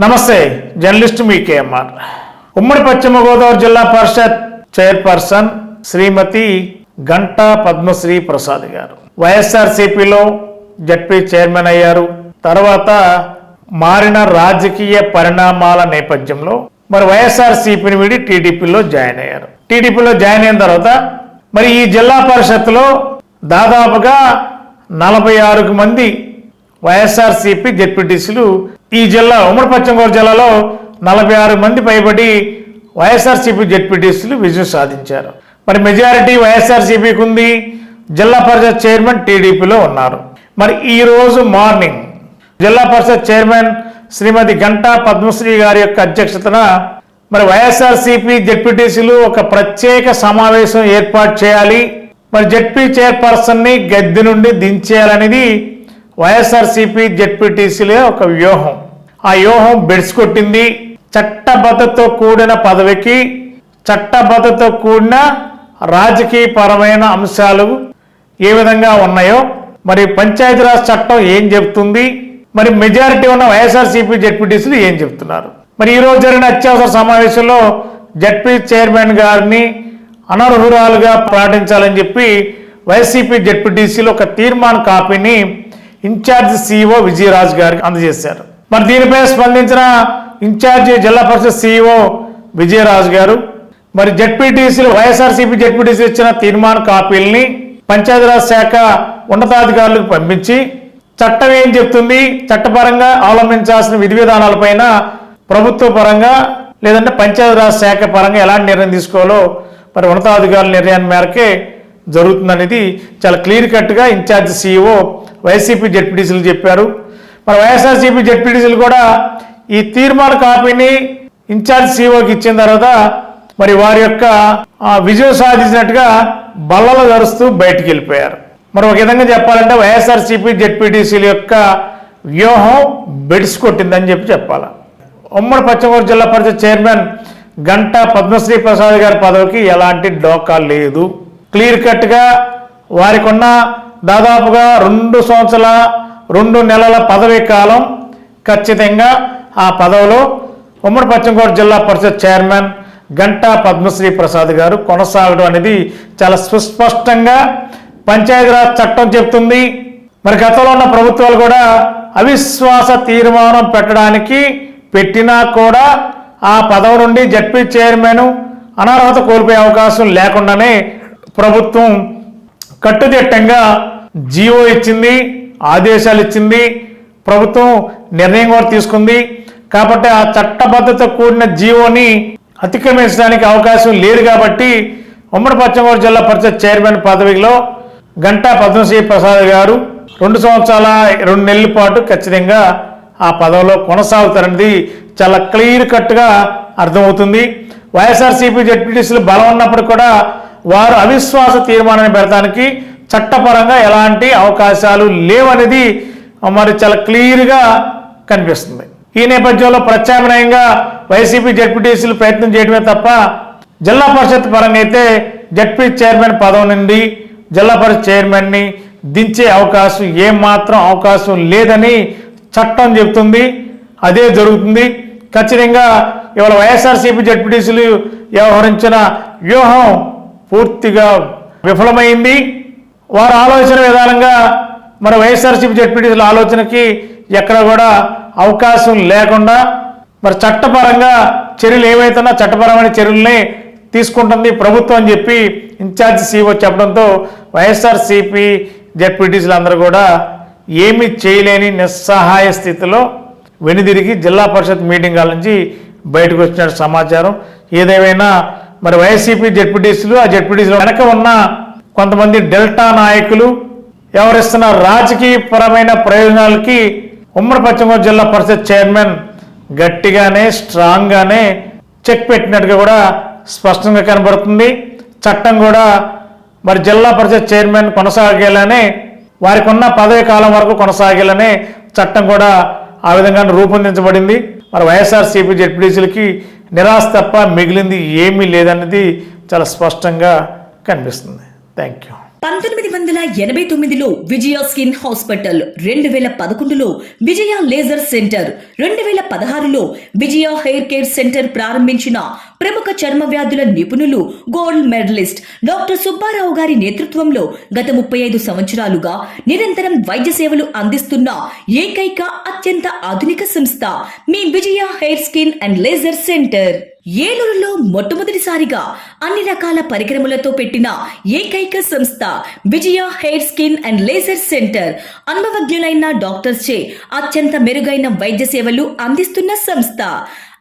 నమస్తే, జర్నలిస్ట్ మీ కేఎంఆర్. ఉమ్మడి పశ్చిమ గోదావరి జిల్లా పరిషత్ చైర్పర్సన్ శ్రీమతి గంటా పద్మశ్రీ ప్రసాద్ గారు వైఎస్ఆర్సీపీలో జడ్పీ చైర్మన్ అయ్యారు. తర్వాత మారిన రాజకీయ పరిణామాల నేపథ్యంలో మరి వైఎస్ఆర్సీపీని వీడి టీడీపీలో జాయిన్ అయ్యారు. టీడీపీలో జాయిన్ అయిన తర్వాత మరి ఈ జిల్లా పరిషత్లో దాదాపుగా 46 మంది వైఎస్ఆర్సీపీ జెడ్పీటీసీలు ఈ జిల్లా ఉమ్మడి పశ్చిమ గోదావరి జిల్లాలో 46 మంది పైబడి వైఎస్ఆర్సీపీ జెడ్పీటీసీలు విజయం సాధించారు. మరి మెజారిటీ వైఎస్ఆర్సీపీకి ఉంది. జిల్లా పరిషత్ చైర్మన్ టీడీపీలో ఉన్నారు. మరి ఈరోజు మార్నింగ్ జిల్లా పరిషత్ చైర్మన్ శ్రీమతి గంటా పద్మశ్రీ గారి యొక్క అధ్యక్షతన మరి వైఎస్ఆర్సీపీ జెడ్పీటీసీలు ఒక ప్రత్యేక సమావేశం ఏర్పాటు చేయాలి, మరి జెడ్పీ చైర్పర్సన్ని గద్దె నుండి దించేయాలనేది వైఎస్ఆర్సీపీ జెడ్పీటీసీలే ఒక వ్యూహం. ఆ వ్యూహం బెడ్స్ కొట్టింది. చట్టబద్ధతతో కూడిన పదవికి చట్టబద్ధతతో కూడిన రాజకీయపరమైన అంశాలు ఏ విధంగా ఉన్నాయో మరి పంచాయతీరాజ్ చట్టం ఏం చెప్తుంది, మరి మెజారిటీ ఉన్న వైఎస్ఆర్సీపీ జెడ్పీటీసీలు ఏం చెప్తున్నారు. మరి ఈరోజు జరిగిన అత్యవసర సమావేశంలో జెడ్పీ చైర్మన్ గారిని అనర్హురాలుగా ప్రకటించాలని చెప్పి వైసీపీ జెడ్పీటీసీలు ఒక తీర్మాన కాపీని ఇన్ఛార్జి సిఇఓ విజయరాజ్ గారికి అందజేశారు. మరి దీనిపై స్పందించిన ఇన్ఛార్జి జిల్లా పరిషత్ సిఇఓ విజయరాజ్ గారు మరి జెడ్పీటీసీలు వైఎస్ఆర్సీపీ జెడ్పీటీసీ ఇచ్చిన తీర్మాన కాపీల్ని పంచాయతీరాజ్ శాఖ ఉన్నతాధికారులకు పంపించి చట్టం ఏం చెప్తుంది, చట్టపరంగా అవలంబించాల్సిన విధి విధానాలపైన ప్రభుత్వ పరంగా లేదంటే పంచాయతీరాజ్ శాఖ పరంగా ఎలాంటి నిర్ణయం తీసుకోవాలో మరి ఉన్నతాధికారుల నిర్ణయం మేరకే జరుగుతుందనేది చాలా క్లియర్ కట్గా ఇన్ఛార్జి సిఇఓ వైసీపీ జెడ్పీటీసీలు చెప్పారు. మరి వైఎస్ఆర్సీపీ జెడ్పీటీసీలు కూడా ఈ తీర్మాన కాపీని ఇన్ఛార్జ్ సిఇఓకి ఇచ్చిన తర్వాత మరి వారి యొక్క విజయం సాధించినట్టుగా బల్లలు గరుస్తూ బయటికి వెళ్ళిపోయారు. మరి ఒక విధంగా చెప్పాలంటే వైఎస్ఆర్సీపీ జెడ్పీటీసీల యొక్క వ్యూహం బెడిసి కొట్టిందని చెప్పాలి. ఉమ్మడి పశ్చిమ గోదావరి జిల్లా పరిషత్ చైర్మన్ గంటా పద్మశ్రీ ప్రసాద్ గారి పదవికి ఎలాంటి డోకా లేదు. క్లియర్ కట్గా వారికి ఉన్న దాదాపుగా 2 సంవత్సరాల 2 నెలల పదవీ కాలం ఖచ్చితంగా ఆ పదవిలో ఉమ్మడి పశ్చిమ గోదావరి జిల్లా పరిషత్ చైర్మన్ గంటా పద్మశ్రీ ప్రసాద్ గారు కొనసాగడం అనేది చాలా సుస్పష్టంగా పంచాయతీరాజ్ చట్టం చెప్తుంది. మరి గతంలో ఉన్న ప్రభుత్వాలు కూడా అవిశ్వాస తీర్మానం పెట్టినా కూడా ఆ పదవి నుండి జడ్పీ చైర్మన్ అనర్హత కోల్పోయే అవకాశం లేకుండానే ప్రభుత్వం కట్టుదిట్టంగా జీవో ఇచ్చింది, ఆదేశాలు ఇచ్చింది, ప్రభుత్వం నిర్ణయం కూడా తీసుకుంది. కాబట్టి ఆ చట్టబద్ధత కూడిన జీవోని అతిక్రమించడానికి అవకాశం లేదు. కాబట్టి ఉమ్మడి పశ్చిమ గోదావరి జిల్లా పరిషత్ చైర్మన్ పదవిలో గంటా పద్మశ్రీ ప్రసాద్ గారు 2 సంవత్సరాల 2 నెలల పాటు ఖచ్చితంగా ఆ పదవిలో కొనసాగుతారనేది చాలా క్లియర్ కట్గా అర్థమవుతుంది. వైఎస్ఆర్సీపీ జెడ్పీటీసీలు బలం ఉన్నప్పుడు కూడా వారు అవిశ్వాస తీర్మానాన్ని పెడతానికి చట్టపరంగా ఎలాంటి అవకాశాలు లేవనేది మరి చాలా క్లియర్గా కనిపిస్తుంది. ఈ నేపథ్యంలో ప్రత్యామ్నాయంగా వైసీపీ జెడ్పీటీసీలు ప్రయత్నం చేయడమే తప్ప జిల్లా పరిషత్ పరంగా అయితే జెడ్పీ చైర్మన్ పదవి నుండి జిల్లా పరిషత్ చైర్మన్ని దించే అవకాశం ఏమాత్రం అవకాశం లేదని చట్టం చెబుతుంది. అదే జరుగుతుంది. ఖచ్చితంగా ఇవాళ వైఎస్ఆర్సీపీ జెడ్పీటీసీలు వ్యవహరించిన వ్యూహం పూర్తిగా విఫలమైంది. వారు ఆలోచన విధానంగా మరి వైఎస్ఆర్సీపీ జెడ్పీటీసీల ఆలోచనకి ఎక్కడ కూడా అవకాశం లేకుండా మరి చట్టపరంగా చర్యలు ఏవైతున్నా చట్టపరమైన చర్యల్ని తీసుకుంటుంది ప్రభుత్వం అని చెప్పి ఇన్ఛార్జి సిఇఓ చెప్పడంతో వైఎస్ఆర్సీపీ జెడ్పీటీసీలు అందరూ కూడా ఏమీ చేయలేని నిస్సహాయ స్థితిలో వెనుదిరిగి జిల్లా పరిషత్ మీటింగ్ హాల్ నుంచి బయటకు వచ్చినట్టు సమాచారం. ఏదేమైనా మరి వైసీపీ జెడ్పీటీసీలు ఆ జెడ్పీటీసీలు వెనక ఉన్న కొంతమంది డెల్టా నాయకులు వ్యవహరిస్తున్న రాజకీయపరమైన ప్రయోజనాలకి ఉమ్మడి పశ్చిమ గోదావరి జిల్లా పరిషత్ చైర్మన్ గట్టిగానే స్ట్రాంగ్గానే చెక్ పెట్టినట్టుగా కూడా స్పష్టంగా కనబడుతుంది. చట్టం కూడా మరి జిల్లా పరిషత్ చైర్మన్ కొనసాగేలానే వారికి ఉన్న పదవి కాలం వరకు కొనసాగేలానే చట్టం కూడా ఆ విధంగా రూపొందించబడింది. మరి వైఎస్ఆర్సీపీ జెడ్పీటీసీలకి నిరాశ తప్ప మిగిలింది ఏమీ లేదన్నది చాలా స్పష్టంగా కనిపిస్తుంది. Thank you. 19 1989లో విజయ స్కిన్ హాస్పిటల్, 2011లో విజయ లేజర్ సెంటర్, 2016లో విజయ హెయిర్ కేర్ సెంటర్ ప్రారంభించిన ప్రముఖ చర్మ వ్యాధుల నిపుణులు, గోల్డ్ మెడలిస్ట్ డాక్టర్ సుబ్బారావు గారి నేతృత్వంలో గత 35 సంవత్సరాలుగా నిరంతరం వైద్య సేవలు అందిస్తున్న ఏకైక అత్యంత ఆధునిక సంస్థ మీ Vijaya hair skin and laser centre. ఏలూరులో మొట్టమొదటిసారిగా అన్ని రకాల పరికరములతో పెట్టిన ఏకైక సంస్థ Vijaya hair skin and laser centre. అనుభవజ్ఞులైన డాక్టర్స్ చే అత్యంత మెరుగైన వైద్య సేవలు అందిస్తున్న సంస్థ.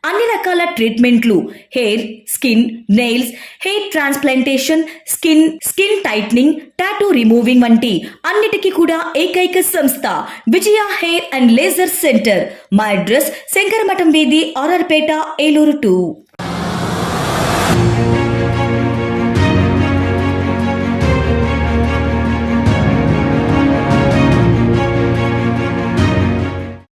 అన్ని రకాల ట్రీట్మెంట్లు, hair, skin, nails, hair transplantation, skin tightening, tattoo removing వంటి అన్నిటికీ కూడా ఏకైక సంస్థ Vijaya hair and laser centre. మా అడ్రస్ శంకరమఠం వీధి, ఆర్ఆర్పేట, ఏలూరు 2.